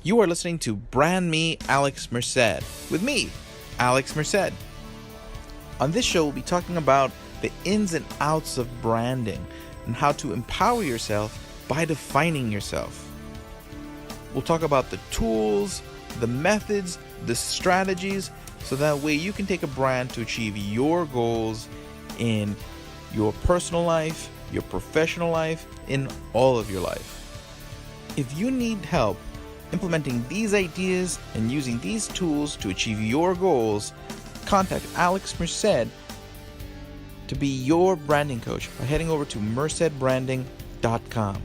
You are listening to Brand Me, Alex Merced, with me, Alex Merced. On this show, we'll be talking about the ins and outs of branding and how to empower yourself by defining yourself. We'll talk about the tools, the methods, the strategies, so that way you can take a brand to achieve your goals in your personal life, your professional life, in all of your life. If you need help implementing these ideas and using these tools to achieve your goals, contact Alex Merced to be your branding coach by heading over to mercedbranding.com.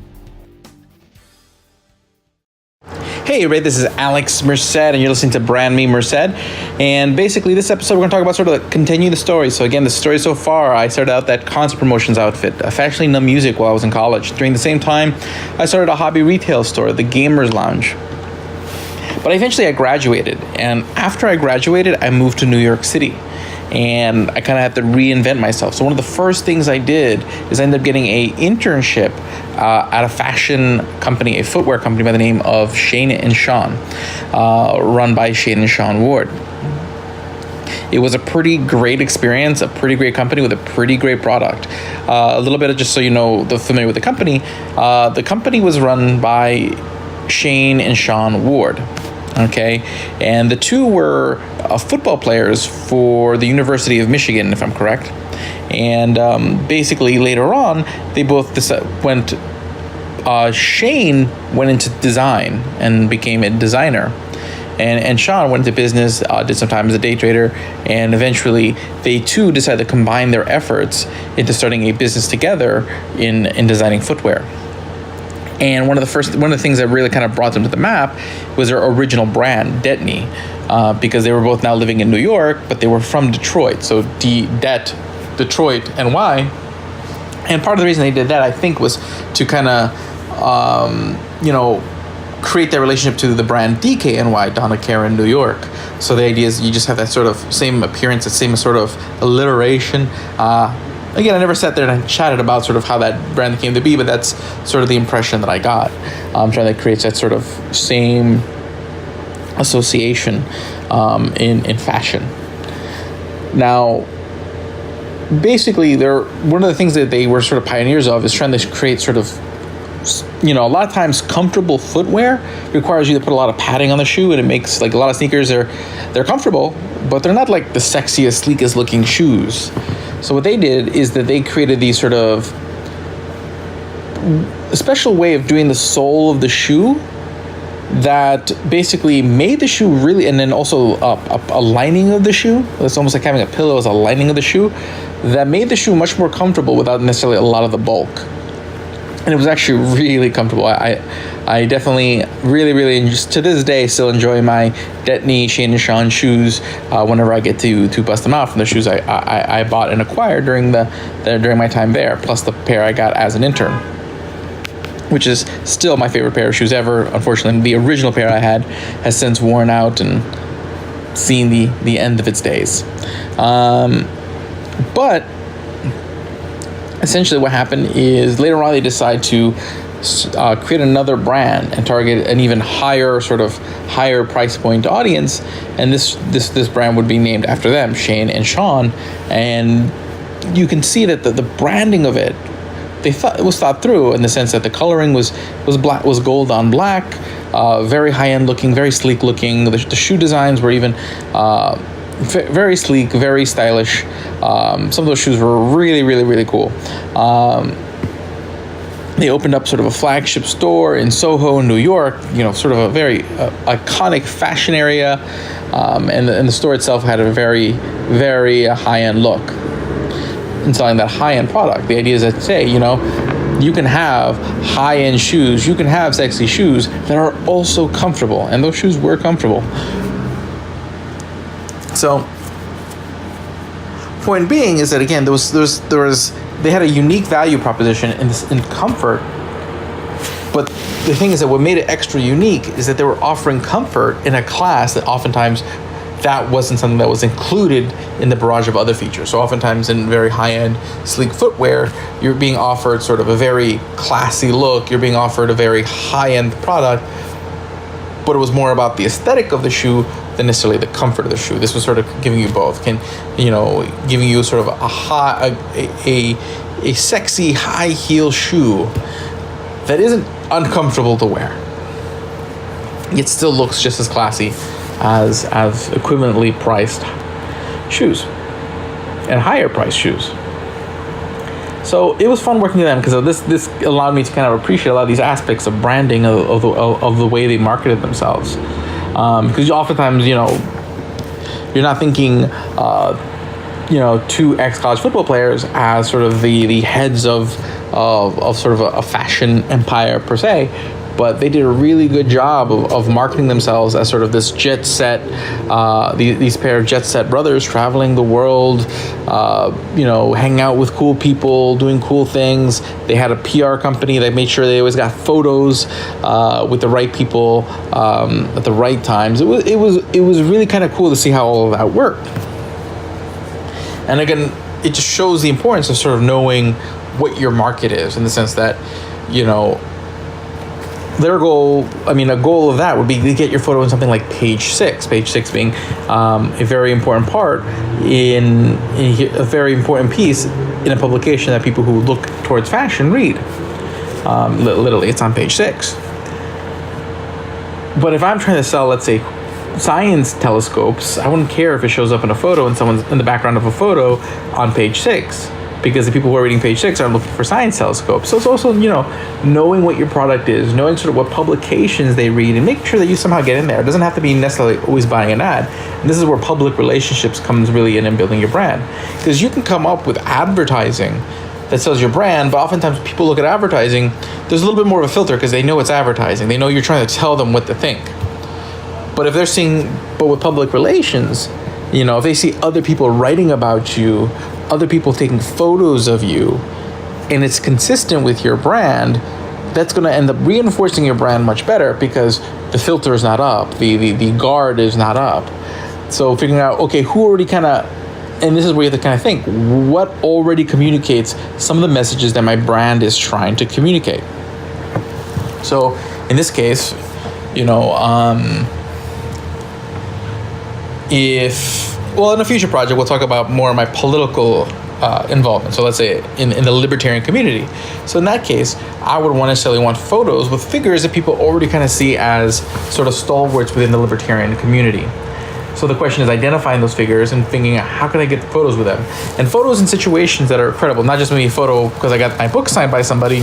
Hey everybody, this is Alex Merced and you're listening to Brand Me Merced. And basically this episode we're going to talk about sort of continue the story. So again, the story so far, I started out that concert promotions outfit, fashioning the music while I was in college. During the same time, I started a hobby retail store, the Gamers Lounge. But eventually I graduated, and after I graduated, I moved to New York City. And I kind of had to reinvent myself. So one of the first things I did is I ended up getting a internship at a fashion company, a footwear company by the name of Shane and Sean, run by Shane and Sean Ward. It was a pretty great experience, a pretty great company with a pretty great product. A little bit of, just so you know, familiar with the company was run by Shane and Sean Ward. Okay, and the two were football players for the University of Michigan, if I'm correct. And basically later on, they both went. Shane went into design and became a designer, and Sean went into business, did some time as a day trader, and eventually they too decided to combine their efforts into starting a business together in designing footwear. And one of the things that really kind of brought them to the map was their original brand, Detney, because they were both now living in New York, but they were from Detroit. So Detroit, NY. And part of the reason they did that, I think, was to kind of, create that relationship to the brand DKNY, Donna Karan, New York. So the idea is you just have that sort of same appearance, the same sort of alliteration. Again, I never sat there and chatted about sort of how that brand came to be, but that's sort of the impression that I got. I'm trying to create that sort of same association in fashion. Now, basically, one of the things that they were sort of pioneers of is trying to create sort of, a lot of times comfortable footwear requires you to put a lot of padding on the shoe, and it makes, like, a lot of sneakers, they're comfortable, but they're not like the sexiest, sleekest looking shoes. So what they did is that they created these sort of a special way of doing the sole of the shoe that basically made the shoe really, and then also a lining of the shoe. It's almost like having a pillow as a lining of the shoe that made the shoe much more comfortable without necessarily a lot of the bulk. And it was actually really comfortable. I definitely really, just to this day, still enjoy my Detney Shane and Sean shoes whenever I get to bust them out from the shoes I bought and acquired during my time there, plus the pair I got as an intern, which is still my favorite pair of shoes ever. Unfortunately, the original pair I had has since worn out and seen the end of its days. But essentially what happened is later on they decide to create another brand and target an even higher price point audience, and this brand would be named after them, Shane and Sean. And you can see that the branding of it, it was thought through in the sense that the coloring was gold on black, very high end looking, very sleek looking. The shoe designs were even very sleek, very stylish. Some of those shoes were really cool. They opened up sort of a flagship store in Soho, New York, sort of a very iconic fashion area. And the store itself had a very high-end look in selling that high-end product. The idea is that, say, you can have high-end shoes, you can have sexy shoes that are also comfortable, and those shoes were comfortable. So, point being is that, again, they had a unique value proposition in comfort, but the thing is that what made it extra unique is that they were offering comfort in a class that oftentimes that wasn't something that was included in the barrage of other features. So oftentimes in very high-end, sleek footwear, you're being offered sort of a very classy look. You're being offered a very high-end product, but it was more about the aesthetic of the shoe than necessarily the comfort of the shoe. This was sort of giving you both, giving you sort of a sexy high heel shoe that isn't uncomfortable to wear. It still looks just as classy as equivalently priced shoes and higher priced shoes. So it was fun working with them because this allowed me to kind of appreciate a lot of these aspects of branding of the way they marketed themselves. Because oftentimes, you're not thinking, two ex-college football players as sort of the heads of sort of a fashion empire per se, but they did a really good job of marketing themselves as sort of this jet set, these pair of jet set brothers traveling the world, hanging out with cool people, doing cool things. They had a PR company that made sure they always got photos with the right people at the right times. It was really kind of cool to see how all of that worked. And again, it just shows the importance of sort of knowing what your market is, in the sense that, their goal, a goal of that would be to get your photo in something like page 6 being a very important part in a very important piece in a publication that people who look towards fashion read. Literally, it's on page 6. But if I'm trying to sell, let's say, science telescopes, I wouldn't care if it shows up in a photo and someone's in the background of a photo on page 6. Because the people who are reading page 6 are looking for science telescopes. So it's also, knowing what your product is, knowing sort of what publications they read, and making sure that you somehow get in there. It doesn't have to be necessarily always buying an ad. And this is where public relationships comes really in building your brand. Because you can come up with advertising that sells your brand, but oftentimes people look at advertising, there's a little bit more of a filter because they know it's advertising. They know you're trying to tell them what to think. But if they're but with public relations, if they see other people writing about you, other people taking photos of you, and it's consistent with your brand, that's going to end up reinforcing your brand much better because the filter is not up, the guard is not up. So figuring out, okay, who already kind of, and this is where you have to kind of think, what already communicates some of the messages that my brand is trying to communicate. So in this case, in a future project, we'll talk about more of my political involvement. So let's say in the libertarian community. So in that case, I would necessarily want photos with figures that people already kind of see as sort of stalwarts within the libertarian community. So the question is identifying those figures and thinking, how can I get photos with them? And photos in situations that are credible, not just maybe a photo because I got my book signed by somebody,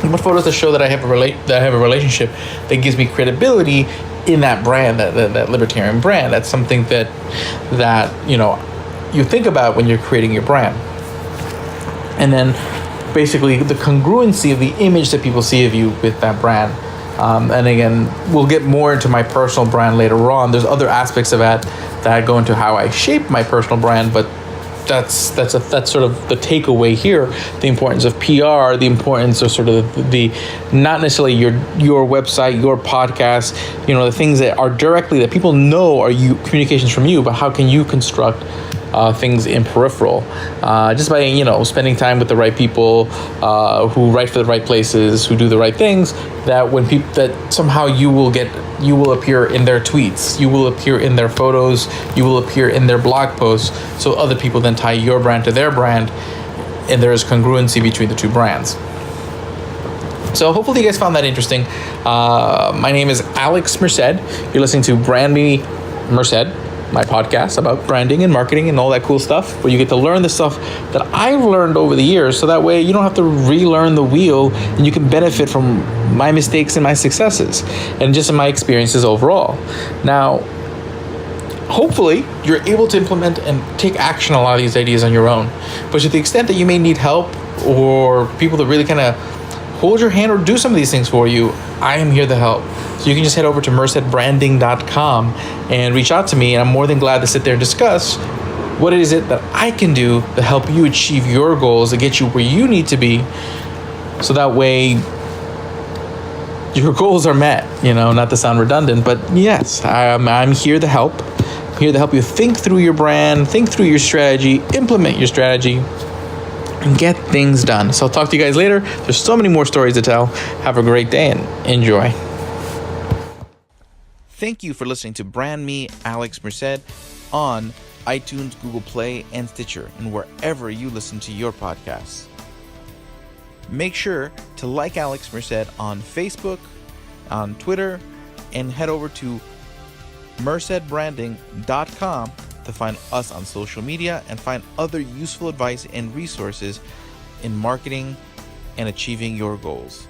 but photos that show that I have a relationship that gives me credibility in that brand, that libertarian brand. That's something that you think about when you're creating your brand. And then basically the congruency of the image that people see of you with that brand. And again, we'll get more into my personal brand later on. There's other aspects of that go into how I shape my personal brand, but that's sort of the takeaway here. The importance of PR, the importance of sort of the not necessarily your website, your podcast, the things that are directly that people know are communications from you, but how can you construct things in peripheral, just by spending time with the right people who write for the right places, who do the right things. That when that somehow you will appear in their tweets, you will appear in their photos, you will appear in their blog posts. So other people then tie your brand to their brand, and there is congruency between the two brands. So hopefully you guys found that interesting. My name is Alex Merced. You're listening to Brand Me Merced, my podcast about branding and marketing and all that cool stuff, where you get to learn the stuff that I've learned over the years, so that way you don't have to relearn the wheel and you can benefit from my mistakes and my successes and just in my experiences overall. Now, hopefully you're able to implement and take action on a lot of these ideas on your own, but to the extent that you may need help or people to really kind of hold your hand or do some of these things for you, I am here to help. So you can just head over to mercedbranding.com and reach out to me, and I'm more than glad to sit there and discuss what is it that I can do to help you achieve your goals, to get you where you need to be, so that way your goals are met. Not to sound redundant, but yes, I'm here to help. I'm here to help you think through your brand, think through your strategy, implement your strategy, and get things done. So I'll talk to you guys later. There's so many more stories to tell. Have a great day and enjoy. Thank you for listening to Brand Me, Alex Merced on iTunes, Google Play, and Stitcher, and wherever you listen to your podcasts. Make sure to like Alex Merced on Facebook, on Twitter, and head over to mercedbranding.com to find us on social media and find other useful advice and resources in marketing and achieving your goals.